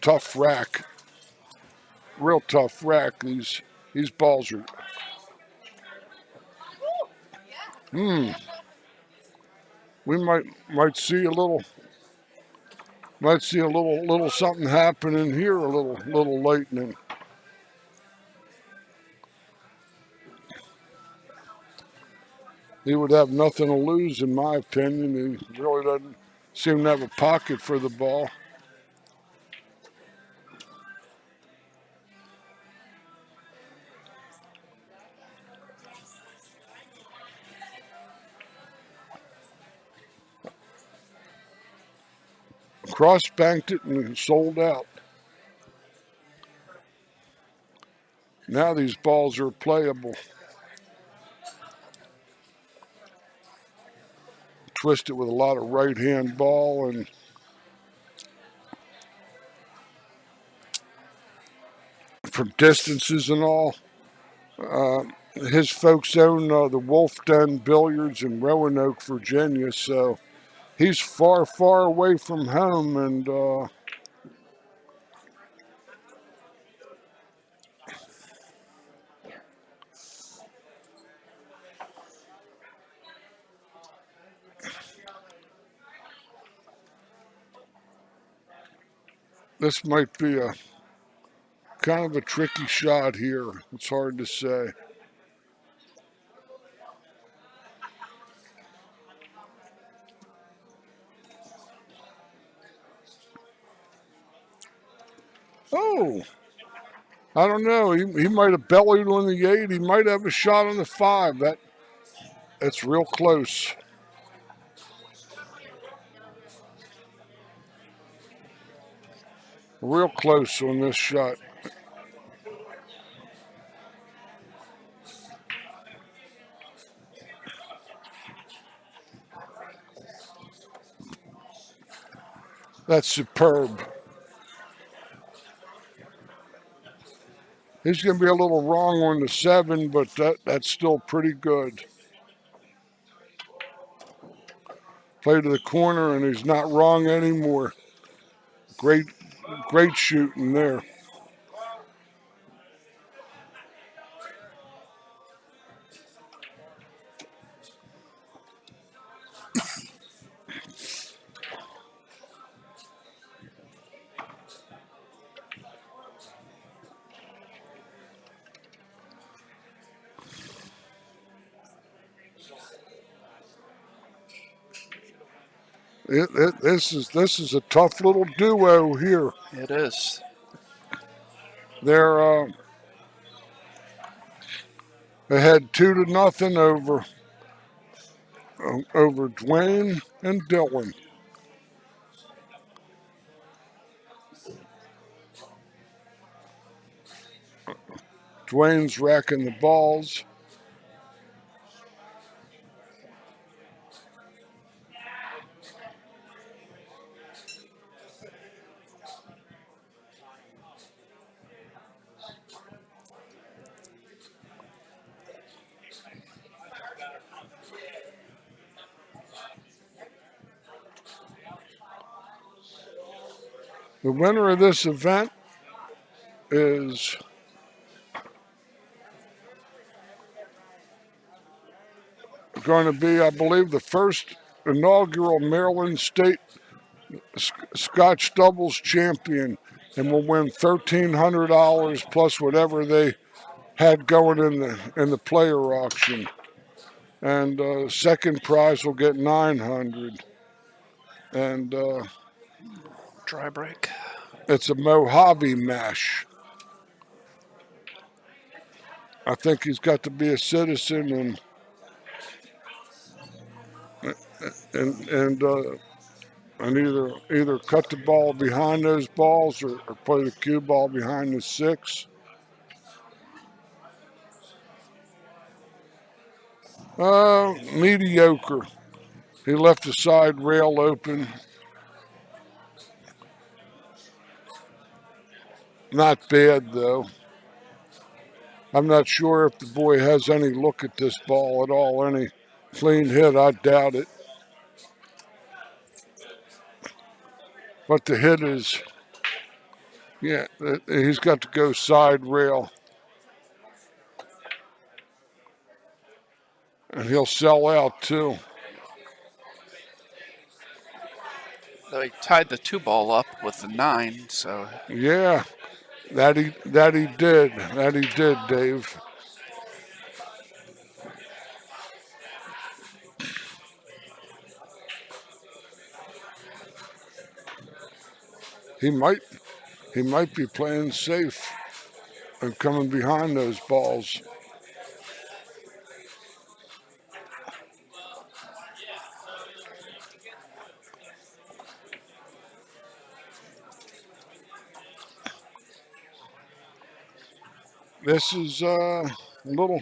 tough rack. Real tough rack. These balls are. We might see a little something happening here. A little lightning. He would have nothing to lose, in my opinion. He really doesn't seem to have a pocket for the ball. Cross-banked it and sold out. Now these balls are playable. Twist it with a lot of right-hand ball and from distances and all. His folks own the Wolford Billiards in Roanoke, Virginia, so he's far, far away from home, and this might be a kind of a tricky shot here. It's hard to say. Oh, I don't know. He might have bellied on the 8. He might have a shot on the 5. That's real close. Real close on this shot. That's superb. He's going to be a little wrong on the 7, but that's still pretty good. Play to the corner, and he's not wrong anymore. Great shooting there. This is a tough little duo here. It is. They're ahead 2-0 over Dwayne and Dylan. Dwayne's racking the balls. The winner of this event is going to be, I believe, the first inaugural Maryland State Scotch doubles champion, and will win $1,300 plus whatever they had going in the player auction. And second prize will get $900. And dry break. It's a Mojave mash. I think he's got to be a citizen and either cut the ball behind those balls or play the cue ball behind the 6. Mediocre. He left the side rail open. Not bad, though. I'm not sure if the boy has any look at this ball at all. Any clean hit, I doubt it. But the hit is Yeah, he's got to go side rail. And he'll sell out too. Though he tied the 2-ball up with the 9, so Yeah, that he did, Dave. He might be playing safe and coming behind those balls. This is a little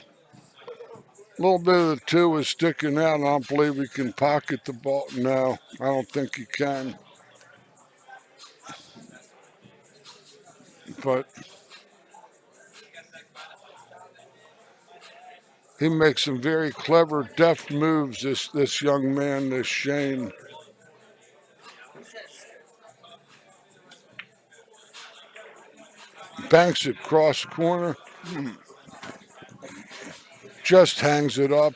bit of the 2 is sticking out. I don't believe he can pocket the ball. No, I don't think he can. But he makes some very clever, deft moves. This young man, this Shane. Banks it cross corner. Just hangs it up.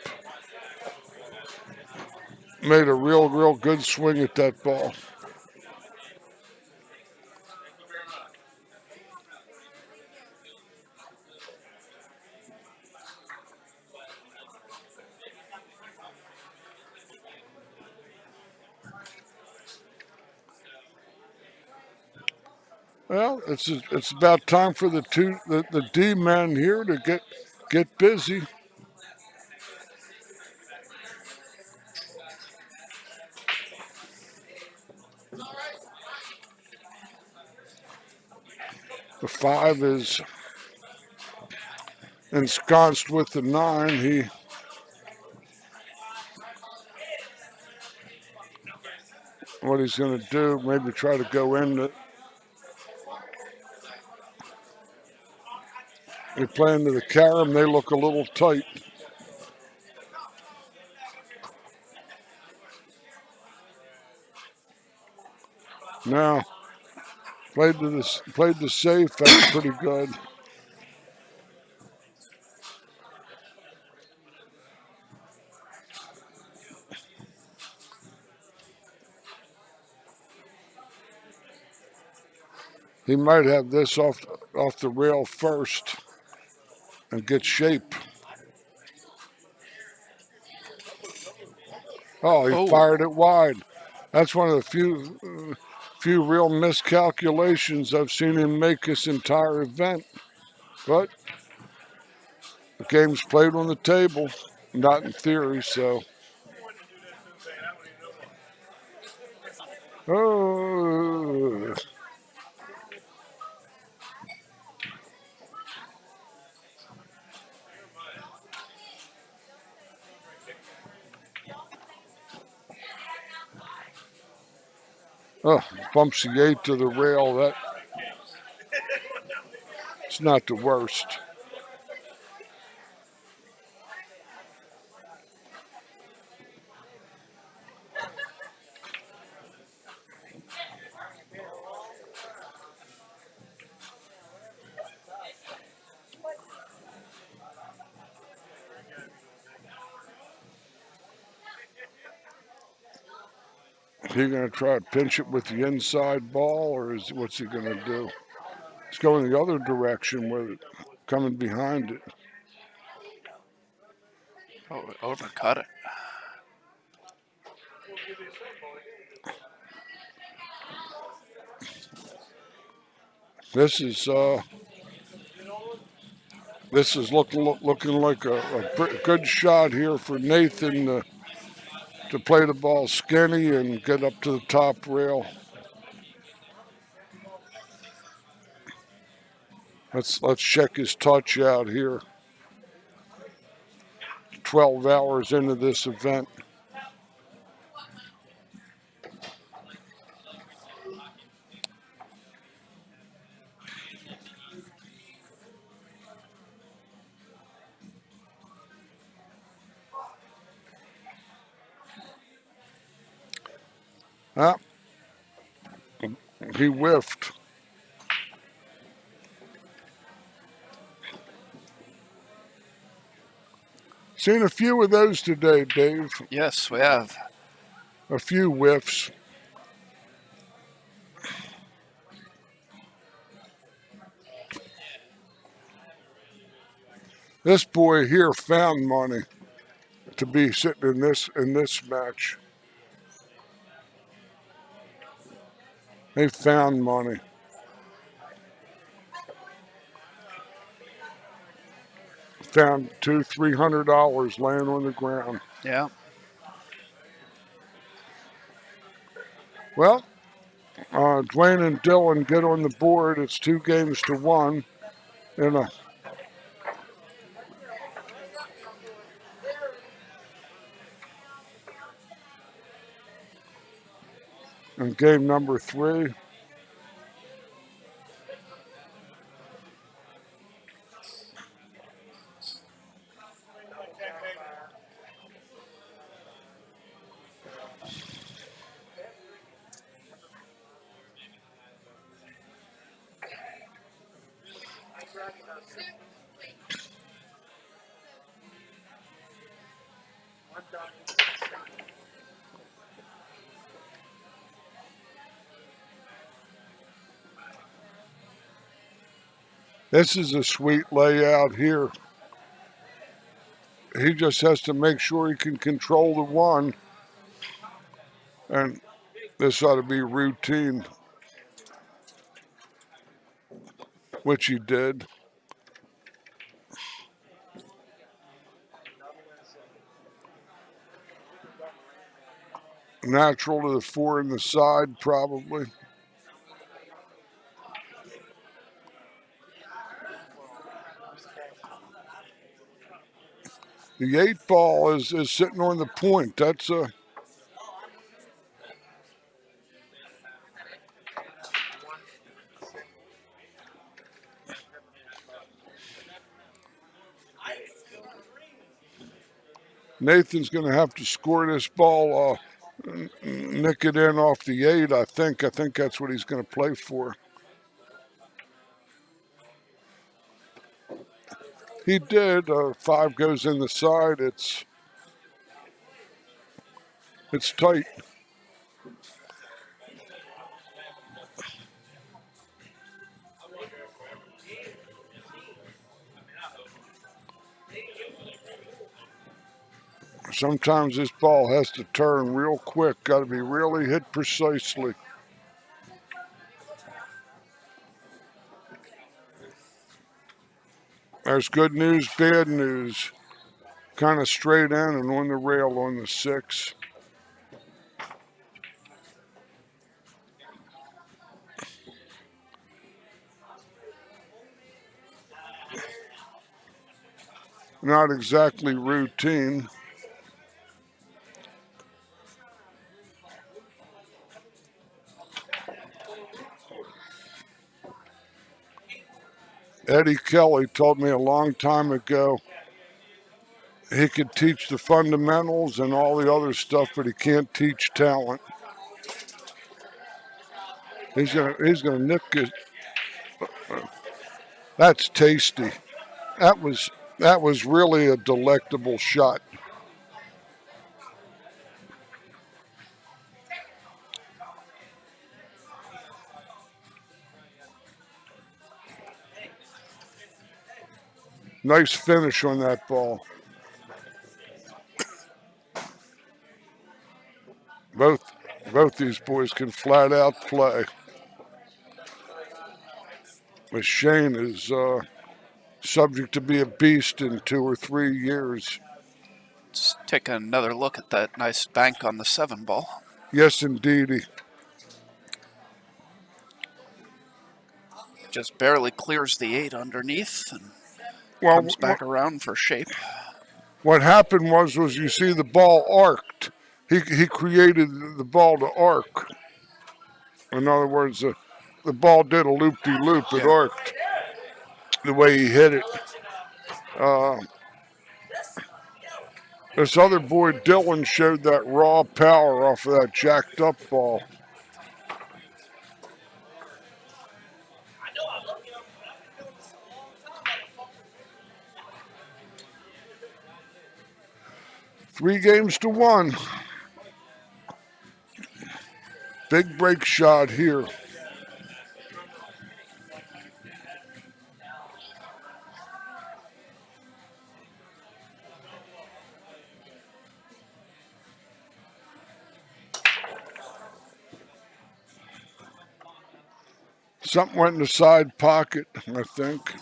Made a real good swing at that ball. Well, it's about time for the D men here to get busy. The 5 is ensconced with the 9. What he's going to do? Maybe try to go in. They play into the carom. They look a little tight. Now played the safe. That's pretty good. He might have this off the rail first and get shape. Oh, he fired it wide. That's one of the few real miscalculations I've seen him make this entire event. But the game's played on the table, not in theory, so. Oh. Oh, bumps the 8 to the rail. It's not the worst. He going to try to pinch it with the inside ball, or what's he going to do? He's going the other direction with it, coming behind it. oh, overcut it. This is looking like a good shot here for Nathan to play the ball skinny and get up to the top rail. Let's check his touch out here. 12 hours into this event. Ah, he whiffed. Seen a few of those today, Dave. Yes, we have. A few whiffs. This boy here found money to be sitting in this match. They found money. Found $200-300 laying on the ground. Yeah. Well, Dwayne and Dylan get on the board. It's 2-1 in game number 3. This is a sweet layout here. He just has to make sure he can control the 1. And this ought to be routine, which he did. Natural to the 4 in the side, probably. The 8 ball is sitting on the point. That's a... Nathan's going to have to score this ball, nick it in off the 8, I think. I think that's what he's going to play for. He did. 5 goes in the side. It's tight. Sometimes this ball has to turn real quick. Got to be really hit precisely. There's good news, bad news. Kind of straight in and on the rail on the 6. Not exactly routine. Eddie Kelly told me a long time ago he could teach the fundamentals and all the other stuff, but he can't teach talent. He's gonna nick it. That's tasty. That was really a delectable shot. Nice finish on that ball. Both these boys can flat out play. But Shane is subject to be a beast in 2 or 3 years. Let's take another look at that nice bank on the 7 ball. Yes, indeedy. Just barely clears the 8 underneath and comes back around for shape. What happened was you see the ball arced. He created the ball to arc. In other words, the ball did a loop-de-loop. It arced the way he hit it. This other boy, Dylan, showed that raw power off of that jacked up ball. 3 games to 1. Big break shot here. Something went in the side pocket, I think.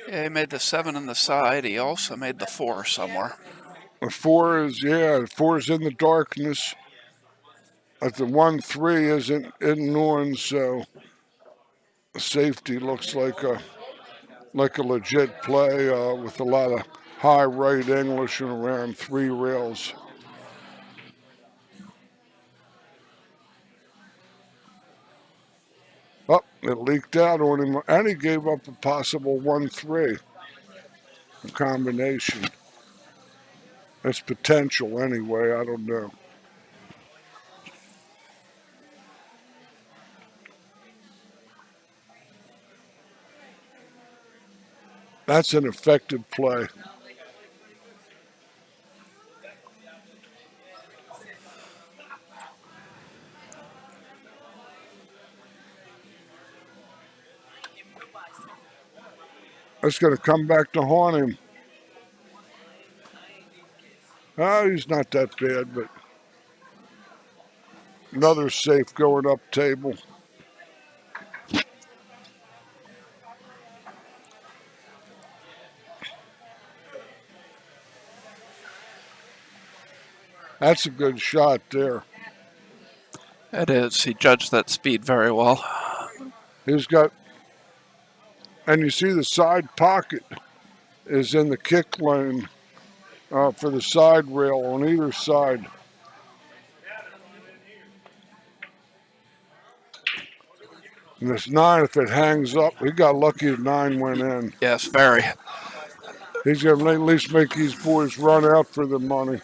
Yeah, he made the 7 on the side. He also made the 4 somewhere. The 4 is, yeah, 4 is in the darkness. But the 1-3 isn't known, so safety looks like a legit play with a lot of high right English and around 3 rails. Oh, it leaked out on him, and he gave up a possible 1-3 combination. It's potential anyway, I don't know. That's an effective play. It's going to come back to haunt him. Oh, he's not that bad, but another safe going up table. That's a good shot there. It is. He judged that speed very well. He's got, and you see the side pocket is in the kick lane for the side rail on either side. And this 9, if it hangs up, he got lucky the 9 went in. Yes, very. He's going to at least make these boys run out for the money.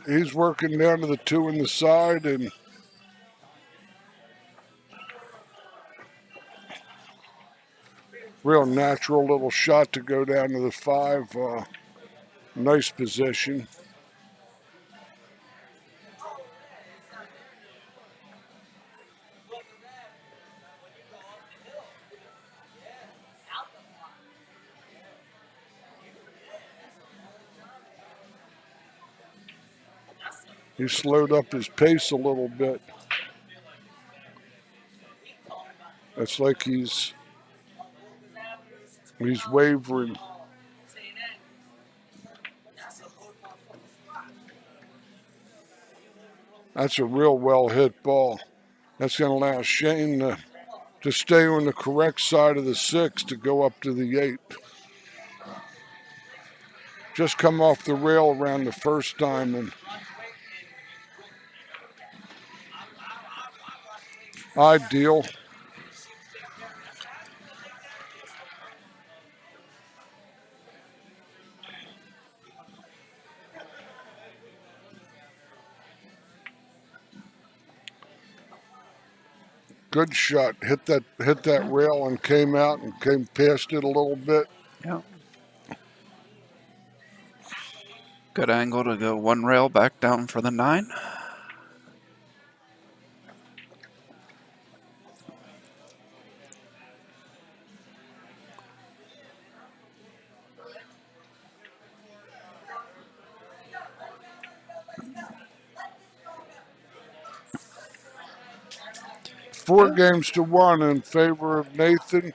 He's working down to the 2 in the side, and real natural little shot to go down to the 5. Nice position. He slowed up his pace a little bit. It's like he's wavering. That's a real well hit ball. That's going to allow Shane to stay on the correct side of the 6 to go up to the 8. Just come off the rail around the first diamond. Ideal. Good shot. Hit that rail and came out and came past it a little bit. Yeah. Good angle to go 1 rail back down for the 9. Four games to 1 in favor of Nathan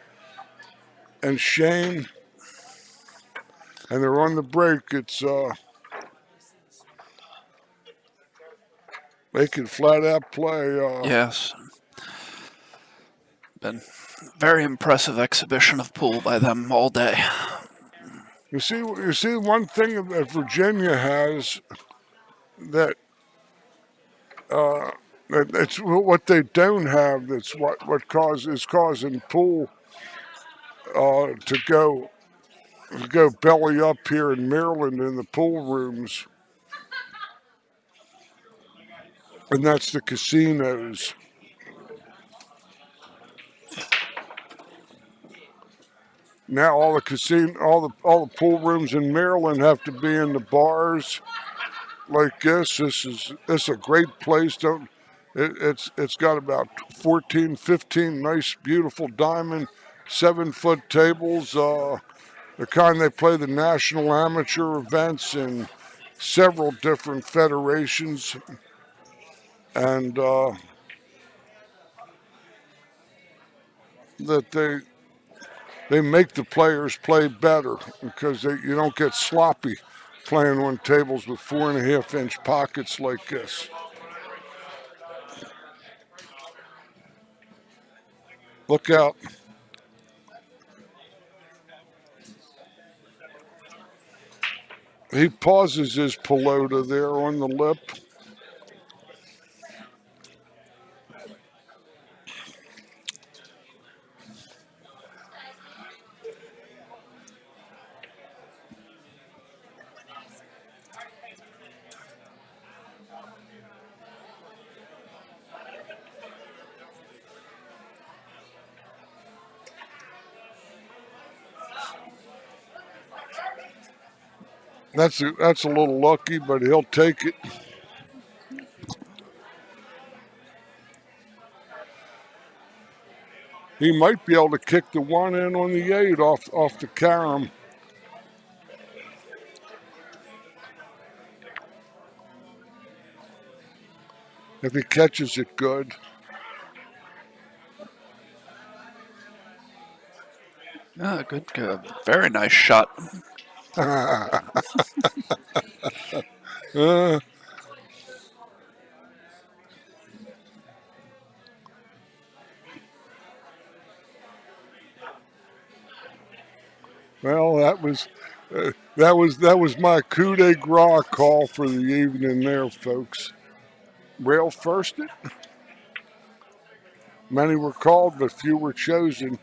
and Shane. And they're on the break. It's they can flat out play. Yes. Been very impressive exhibition of pool by them all day. You see one thing that Virginia has that it's what they don't have. That's what is causing pool to go You go belly up here in Maryland in the pool rooms, and that's the casinos. Now all the pool rooms in Maryland have to be in the bars like this. This is a great place. Don't it's got about 14, 15 nice, beautiful diamond 7-foot tables. The kind they play the national amateur events in several different federations, and that they make the players play better because you don't get sloppy playing on tables with 4.5-inch pockets like this. Look out. He pauses his pelota there on the lip. That's a little lucky, but he'll take it. He might be able to kick the 1 in on the 8 off the carom. If he catches it good. Good. Very nice shot. Well, that was my coup de grace call for the evening there, folks. Rail first it. Many were called, but few were chosen.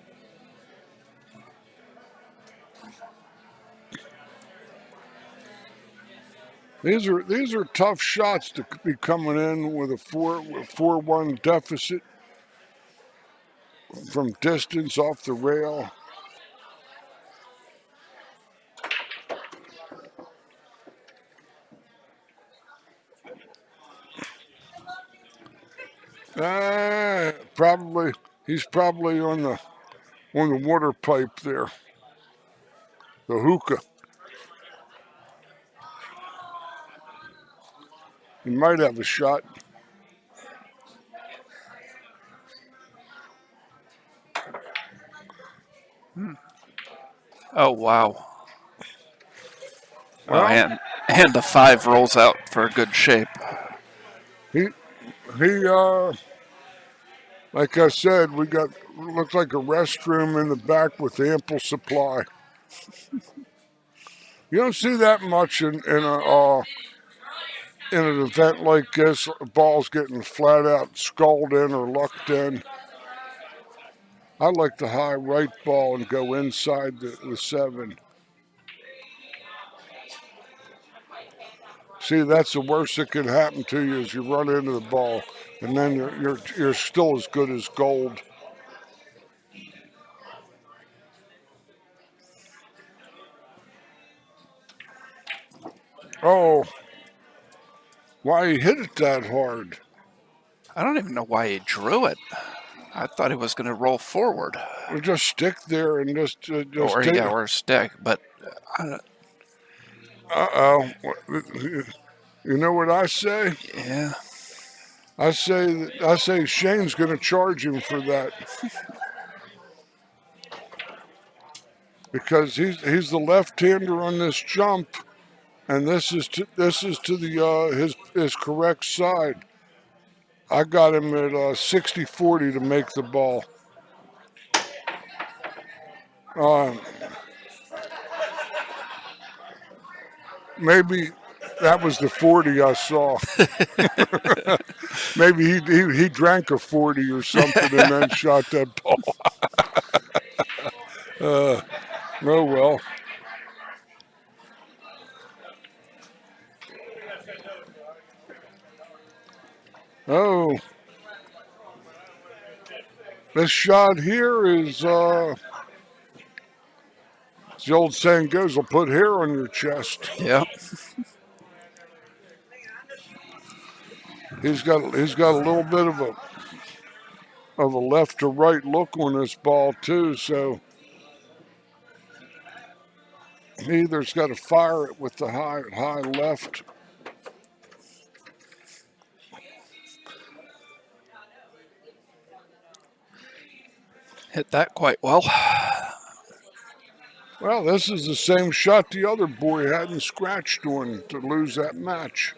These are tough shots to be coming in with a 4-1 deficit from distance off the rail. He's probably on the water pipe there. The hookah. He might have a shot. Oh, wow. Well, and the 5 rolls out for a good shape. He like I said, looks like a restroom in the back with ample supply. You don't see that much in an event like this. Balls getting flat out sculled in or lucked in. I like the high right ball and go inside the 7. See, that's the worst that can happen to you is you run into the ball, and then you're still as good as gold. Oh, why he hit it that hard? I don't even know why he drew it. I thought he was going to roll forward. Or just stick there and just or stick, but. Uh-oh. You know what I say? Yeah. I say Shane's going to charge him for that. Because he's the left-hander on this jump, and this is to the his correct side. I got him at 60-40 to make the ball. Maybe that was the 40 I saw. Maybe he drank a 40 or something and then shot that ball. Oh well. Oh, this shot here is, as the old saying goes, will put hair on your chest. Yep. He's got a little bit of a left to right look on this ball too, so he either's got to fire it with the high left. Hit that quite well. Well, this is the same shot the other boy hadn't scratched on to lose that match.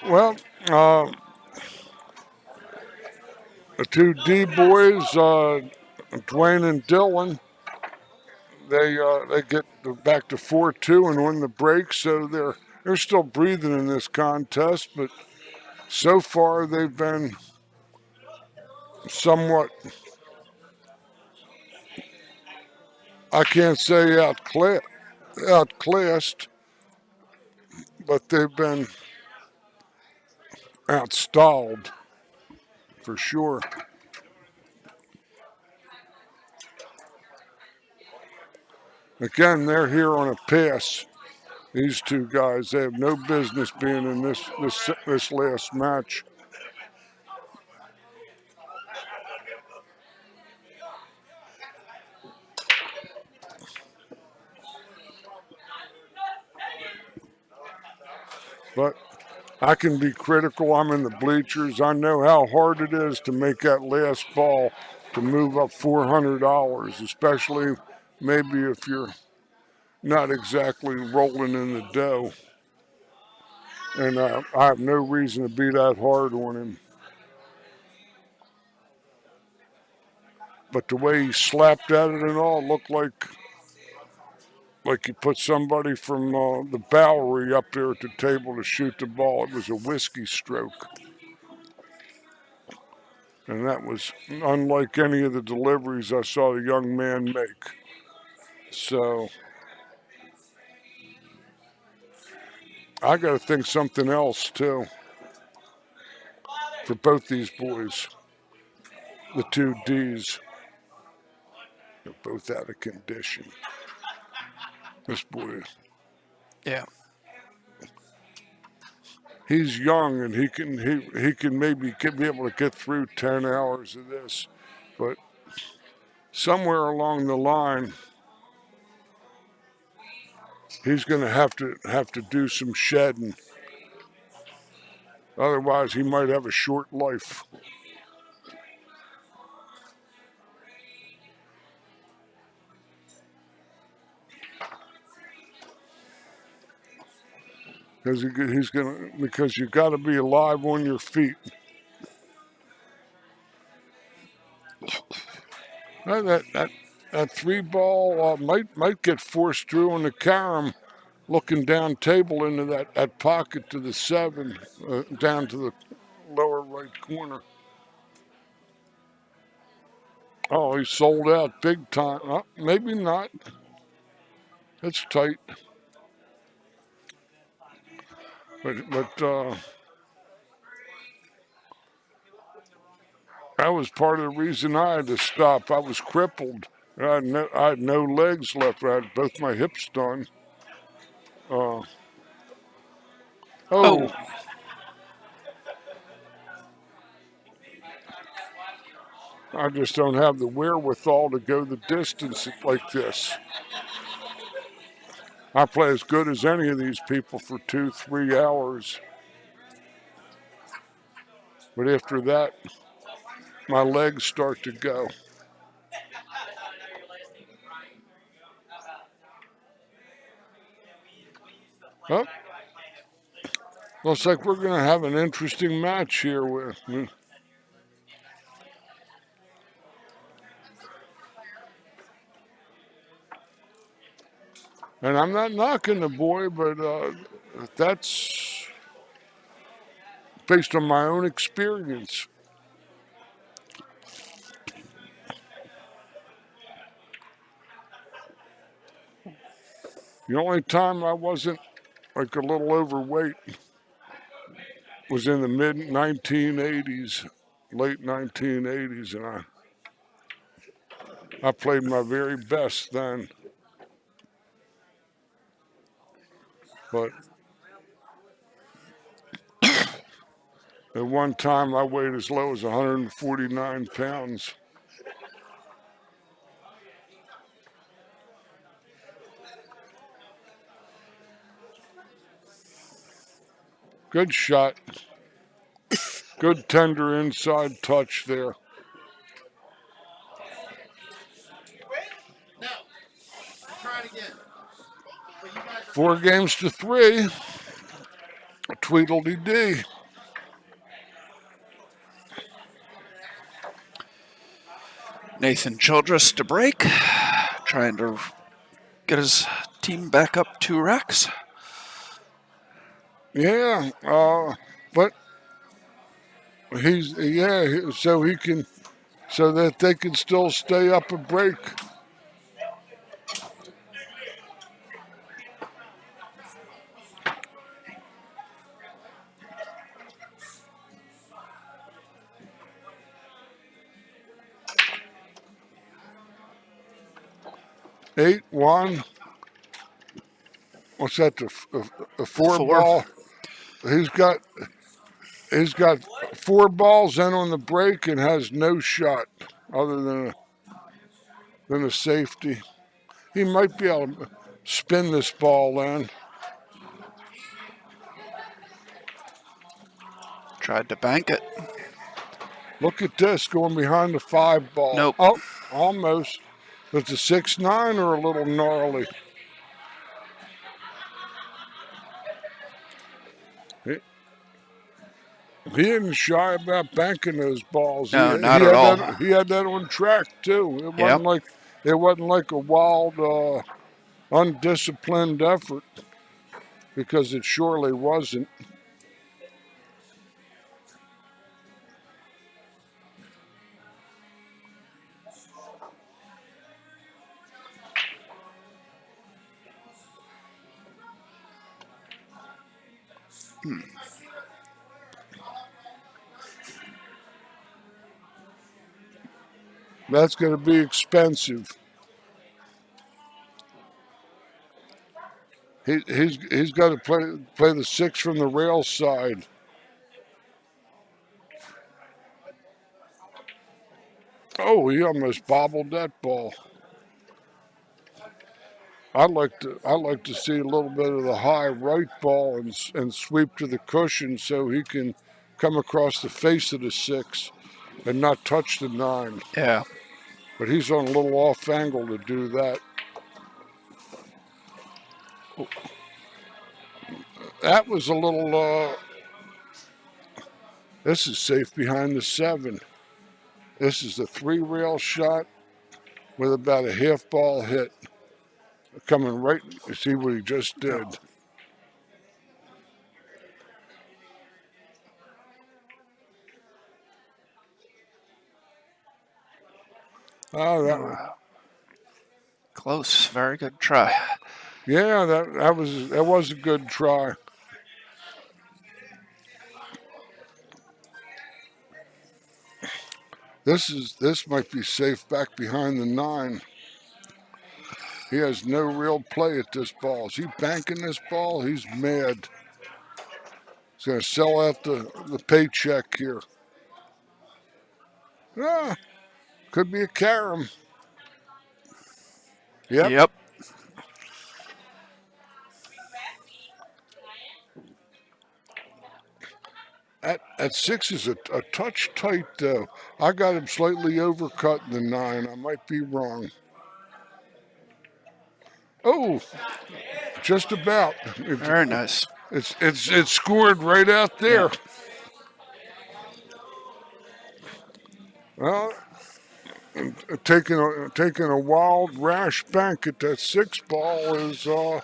Well, the two D boys, Dwayne and Dylan, they get back to 4-2 and win the break, so they're still breathing in this contest, but so far they've been somewhat, I can't say outclassed, but they've been outstalled for sure. Again, they're here on a pass. These two guys, they have no business being in this last match. But I can be critical. I'm in the bleachers. I know how hard it is to make that last ball to move up $400, especially maybe if you're not exactly rolling in the dough. And I have no reason to be that hard on him. But the way he slapped at it and all looked like he put somebody from the Bowery up there at the table to shoot the ball. It was a whiskey stroke. And that was unlike any of the deliveries I saw the young man make. So I got to think something else too for both these boys. The two Ds. They're both out of condition. This boy, Yeah. he's young and he can maybe be able to get through 10 hours of this, but somewhere along the line, he's going to have to do some shedding. Otherwise, he might have a short life. Because you got to be alive on your feet. That three ball might get forced through on the carom, looking down table into that pocket to the 7, down to the lower right corner. Oh, he sold out big time. Maybe not. It's tight. But that was part of the reason I had to stop. I was crippled. I had no legs left. I had both my hips done. Oh. I just don't have the wherewithal to go the distance like this. I play as good as any of these people for 2-3 hours. But after that, my legs start to go. Oh, looks like we're going to have an interesting match here. And I'm not knocking the boy, but that's based on my own experience. The only time I wasn't like a little overweight was in the mid 1980s, late 1980s, and I played my very best then. But at one time I weighed as low as 149 pounds. Good shot. Good tender inside touch there. No. Try it again. 4 games to 3. Tweedledee. Nathan Childress to break, trying to get his team back up 2 racks. Yeah, but so he can, so that they can still stay up a break. Eight, 1. What's that? The 4 4. ball. He's got 4 balls in on the break and has no shot other than a safety. He might be able to spin this ball in. Tried to bank it. Look at this going behind the 5 ball. Nope. Oh, almost. It's a 6-9 or a little gnarly. He didn't shy about banking those balls. No, not at all. He had that on track too. Yep. It wasn't like a wild, undisciplined effort, because it surely wasn't. That's going to be expensive. He's got to play the 6 from the rail side. Oh, he almost bobbled that ball. I'd like to see a little bit of the high right ball and sweep to the cushion so he can come across the face of the 6 and not touch the 9. Yeah. But he's on a little off angle to do that. That was a little, this is safe behind the 7. This is the 3 rail shot with about a half ball hit. Coming right, you see what he just did. Oh, that Close. Very good try. yeah, that was a good try. This might be safe back behind the 9. He has no real play at this ball. Is he banking this ball? He's mad. He's going to sell out the paycheck here. Ah, could be a carom. Yep. At 6 is a touch tight, though. I got him slightly overcut in the 9. I might be wrong. Oh, just about. Very nice. It's scored right out there. Yeah. Well, taking a wild rash bank at that 6 ball is you're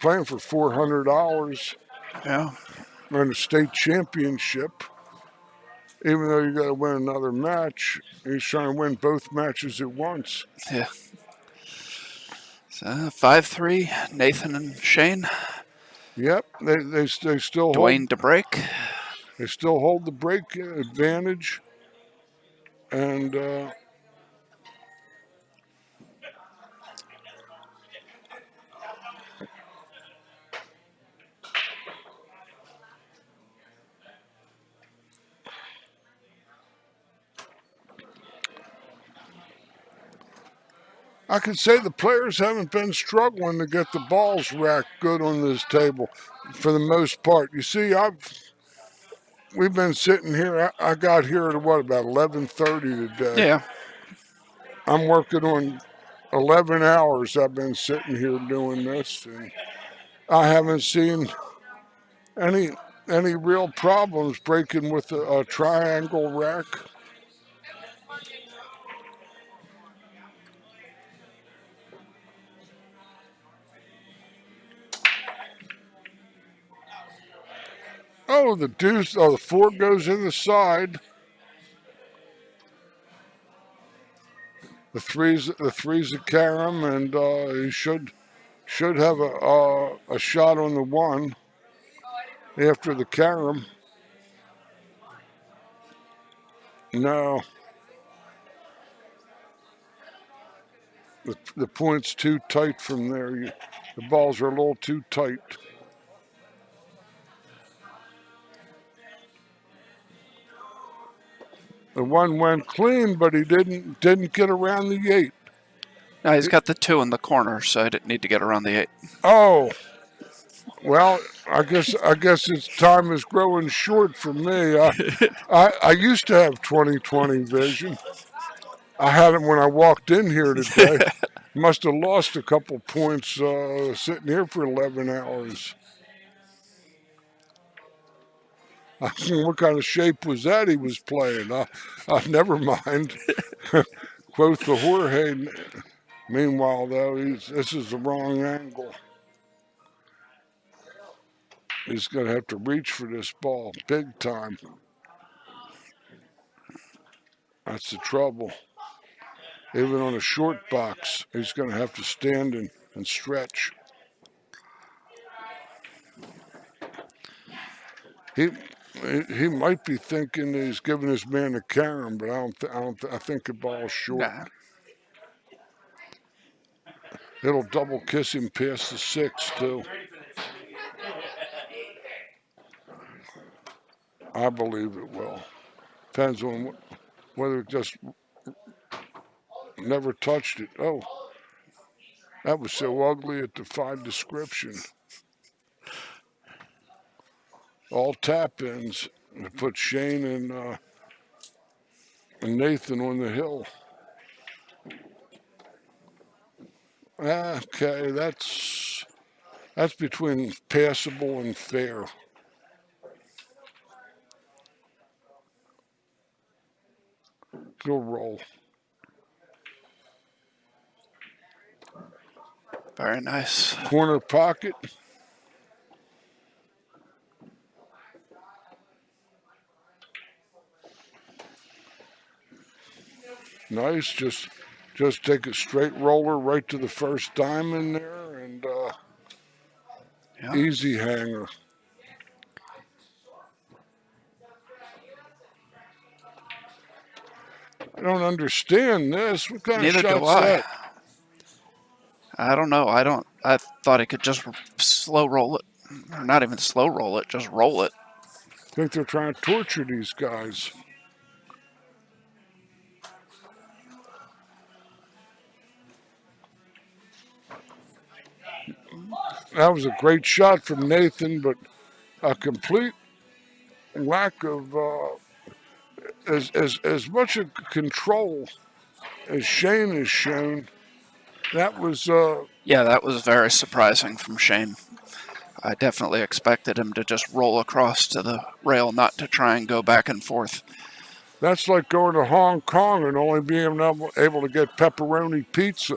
playing for $400 Yeah. in a state championship. Even though you got to win another match, he's trying to win both matches at once. Yeah. So 5-3, Nathan and Shane. Yep, they still Dwayne to break. hold the break advantage, and I could say the players haven't been struggling to get the balls racked good on this table for the most part. You see, we've been sitting here. I got here at about 11:30 today. Yeah. I'm working on 11 hours. I've been sitting here doing this, and I haven't seen any real problems breaking with a triangle rack. Oh, the deuce! Oh, the 4 goes in the side. The three's a carom, and he should have a shot on the 1 after the carom. No, the point's too tight from there. The balls are a little too tight. The 1 went clean, but he didn't get around the 8. No, he's got the 2 in the corner, so I didn't need to get around the 8. Oh, well, I guess its time is growing short for me. I used to have 20/20 vision. I had it when I walked in here today. Must have lost a couple points sitting here for 11 hours. What kind of shape was that he was playing? Never mind. Quoth the Jorge. Meanwhile, though, this is the wrong angle. He's going to have to reach for this ball big time. That's the trouble. Even on a short box, he's going to have to stand and stretch. He might be thinking he's giving his man a carom, but I think the ball's short. Nah. It'll double kiss him past the 6 too. I believe it will. Depends on whether it just never touched it. Oh, that was so ugly it defied description. All tap-ins to put Shane and Nathan on the hill. Okay, that's between passable and fair. Go roll. Very nice. Corner pocket. Nice. Just take a straight roller right to the first diamond there, and Yeah. easy hanger. I don't understand this. What kind Neither of do shot's I. that? I don't know. I thought he could just slow roll it. Or not even slow roll it, just roll it. I think they're trying to torture these guys. That was a great shot from Nathan, but a complete lack of as much of control as Shane has shown. That was Yeah, that was very surprising from Shane. I definitely expected him to just roll across to the rail, not to try and go back and forth. that's like going to Hong Kong and only being able to get pepperoni pizza.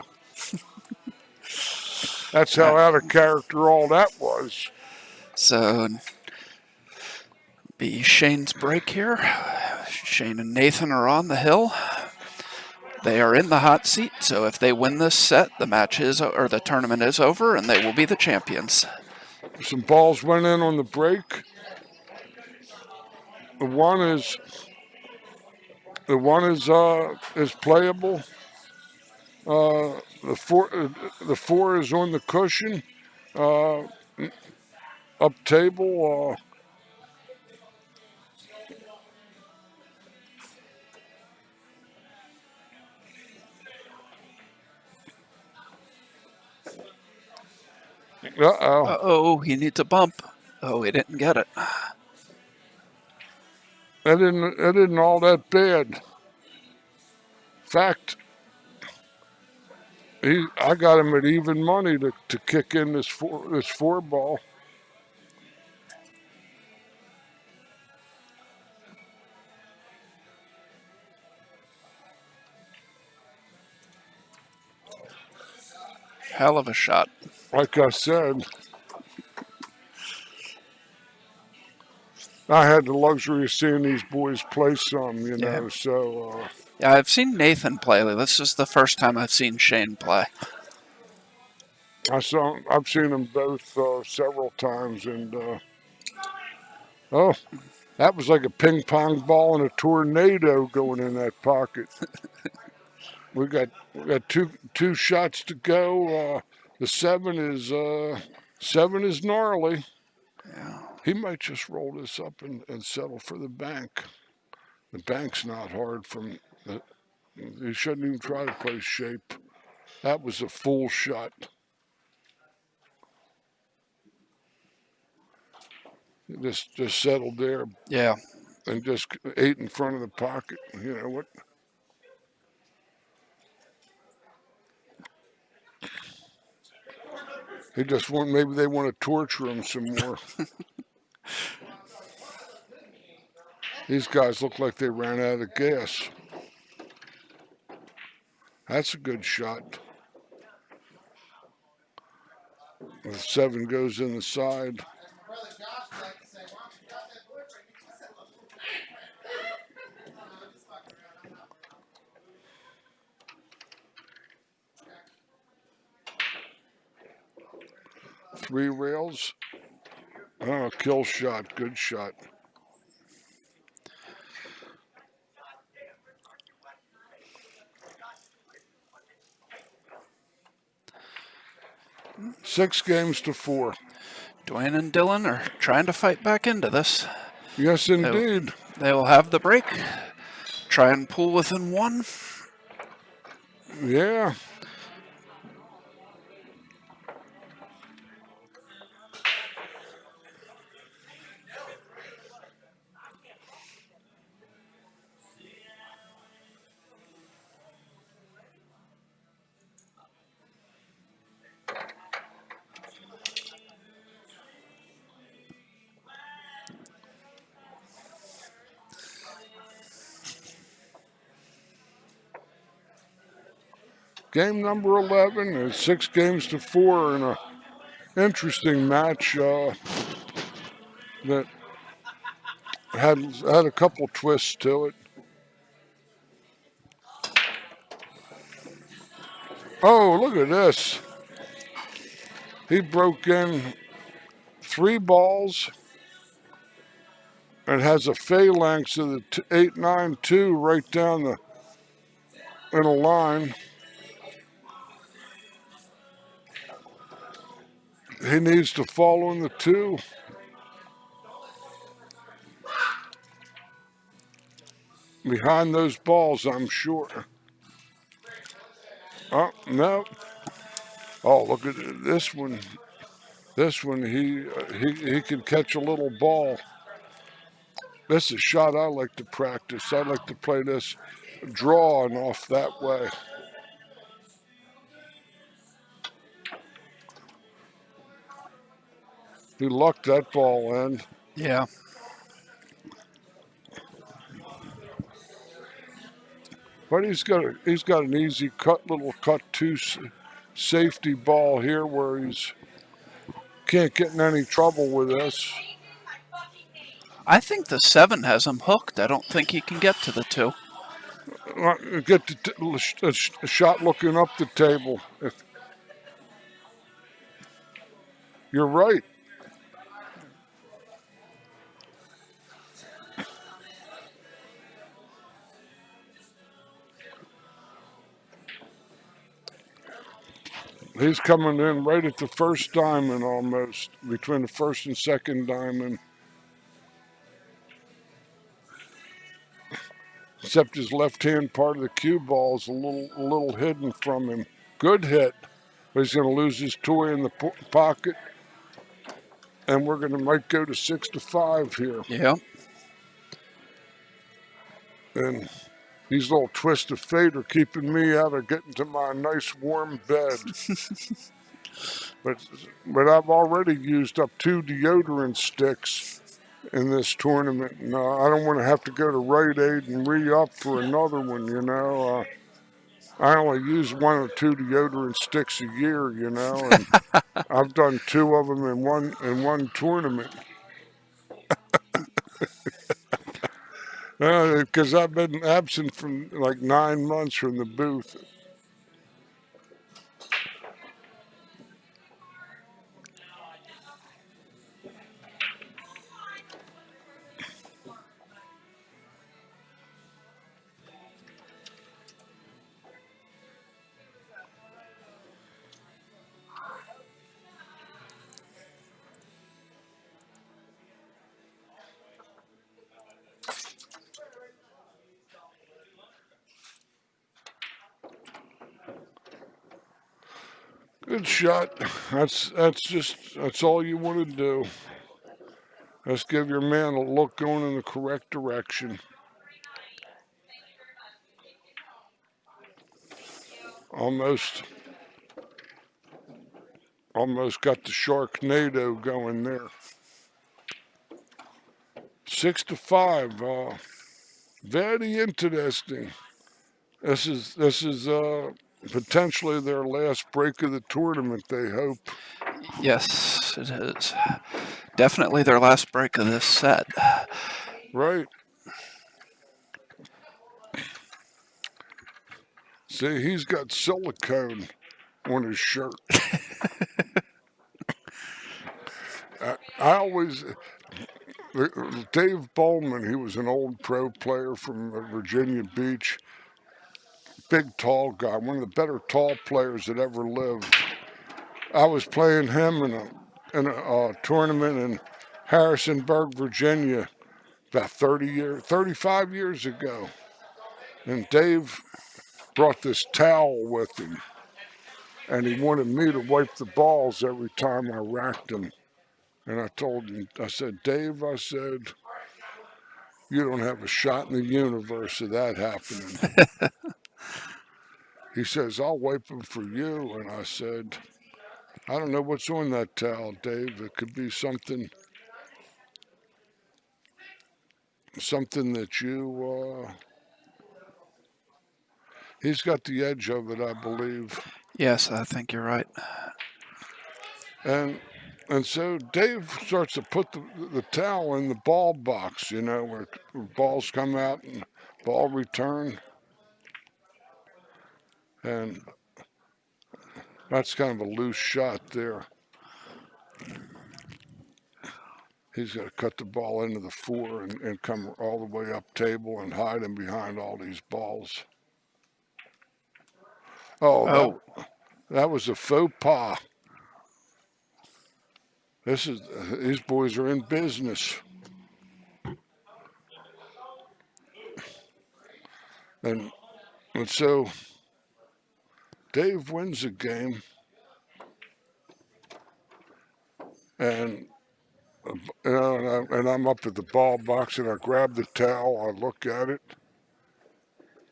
That's how out of character all that was. So, be Shane's break here. Shane and Nathan are on the hill. They are in the hot seat, so if they win this set, the match is, or the tournament is over, and they will be the champions. Some balls went in on the break. The one is playable. The four is on the cushion. Up table. Uh-oh. Uh-oh, he needs a bump. Oh, he didn't get it. That isn't all that bad. In fact, I got him at even money to kick in this four ball. Hell of a shot. Like I said, I had the luxury of seeing these boys play some, you know, Yeah. so... Yeah, I've seen Nathan play. This is the first time I've seen Shane play. I've seen them both several times, and oh, that was like a ping pong ball and a tornado going in that pocket. we got two shots to go. The seven is gnarly. Yeah. He might just roll this up and settle for the bank. The bank's not hard from. He shouldn't even try to play shape. That was a full shot. Just settled there. Yeah. And just ate in front of the pocket. You know what? Maybe they want to torture him some more. These guys look like they ran out of gas. That's a good shot. The seven goes in the side. Three rails. Oh, kill shot. Good shot. Six games to four. Dwayne and Dylan are trying to fight back into this. Yes, indeed. They will have the break. Try and pull within one. Yeah. Game number 11 is 6 games to 4 in a interesting match that had a couple twists to it. Oh, look at this. He broke in 3 balls and has a phalanx of the 8-9-2 right down in a line. He needs to follow in the 2. Behind those balls, I'm sure. Oh, no. Oh, look at this one. This one, he can catch a little ball. This is a shot I like to practice. I like to play this drawing off that way. He lucked that ball in. Yeah. But he's got an easy little cut 2 safety ball here where he's can't get in any trouble with this. I think the 7 has him hooked. I don't think he can get to the 2. get a shot looking up the table. If you're right. He's coming in right at the first diamond almost, between the first and second diamond. Except his left-hand part of the cue ball is a little hidden from him. Good hit, but he's going to lose his toy in the pocket, and we're going to might go to 6-5 here. Yeah. And these little twists of fate are keeping me out of getting to my nice warm bed. But I've already used up 2 deodorant sticks in this tournament. No, I don't want to have to go to Rite Aid and re-up for another one, you know. I only use 1 or 2 deodorant sticks a year, you know, and I've done 2 of them in one tournament. Because I've been absent from like 9 months from the booth. Good shot. That's all you want to do. Let's give your man a look going in the correct direction. Almost got the Sharknado going there. 6-5. Very interesting. This is potentially their last break of the tournament, they hope. Yes, it is. Definitely their last break of this set. Right. See, he's got silicone on his shirt. I always, Dave Bowman, he was an old pro player from Virginia Beach. Big, tall guy, one of the better tall players that ever lived. I was playing him in a tournament in Harrisonburg, Virginia, about 35 years ago. And Dave brought this towel with him, and he wanted me to wipe the balls every time I racked him. And I told him, I said, Dave, I said, you don't have a shot in the universe of that happening. He says, I'll wipe them for you. And I said, I don't know what's on that towel, Dave. It could be something that you, he's got the edge of it, I believe. Yes, I think you're right. And so Dave starts to put the towel in the ball box, you know, where balls come out and ball return. And that's kind of a loose shot there. He's got to cut the ball into the 4 and come all the way up table and hide him behind all these balls. Oh, that was a faux pas. These boys are in business. And so Dave wins the game. And and I'm up at the ball box, and I grab the towel, I look at it,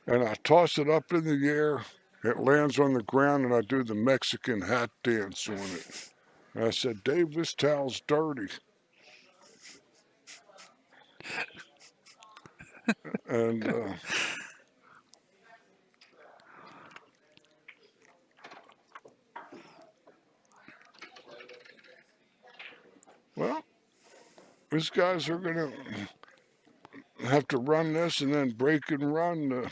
and I toss it up in the air. It lands on the ground, and I do the Mexican hat dance on it. And I said, Dave, this towel's dirty. And well, these guys are going to have to run this and then break and run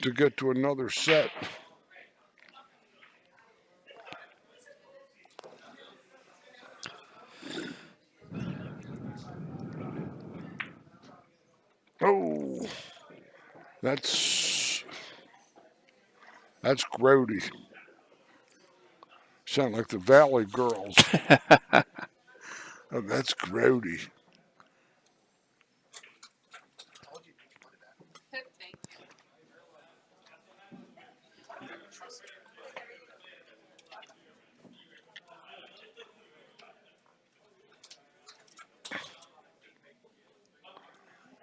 to get to another set. Oh, that's grody. Sound like the Valley Girls. Oh, that's grody.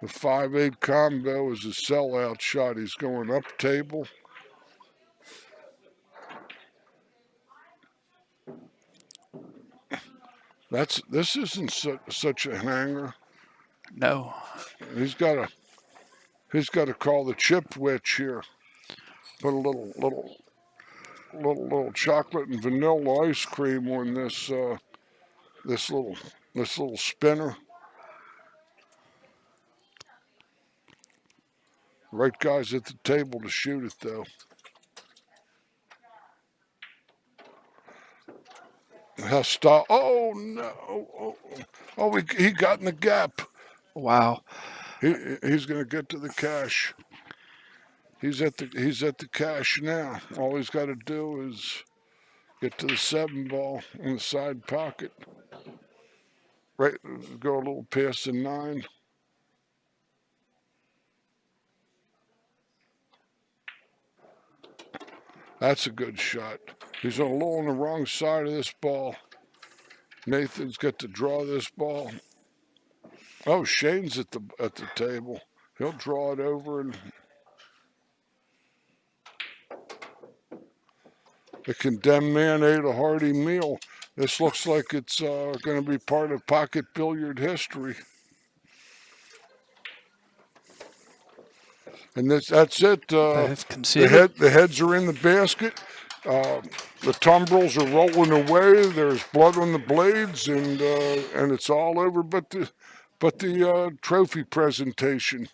The 5-8 combo is a sellout shot. He's going up table. This isn't such a hanger. No. He's got to call the chip witch here. Put a little chocolate and vanilla ice cream on this this little spinner. Right guys at the table to shoot it though. Has stop. Oh no! Oh, he got in the gap. Wow. He's gonna get to the cash. He's at the cash now. All he's got to do is get to the 7 ball in the side pocket. Right, go a little past the 9. That's a good shot. He's a little on the wrong side of this ball. Nathan's got to draw this ball. Oh, Shane's at the table. He'll draw it over and the condemned man ate a hearty meal. This looks like it's going to be part of pocket billiard history. And that's it. The heads are in the basket. The tumbrils are rolling away. There's blood on the blades, and it's all over. But the trophy presentation.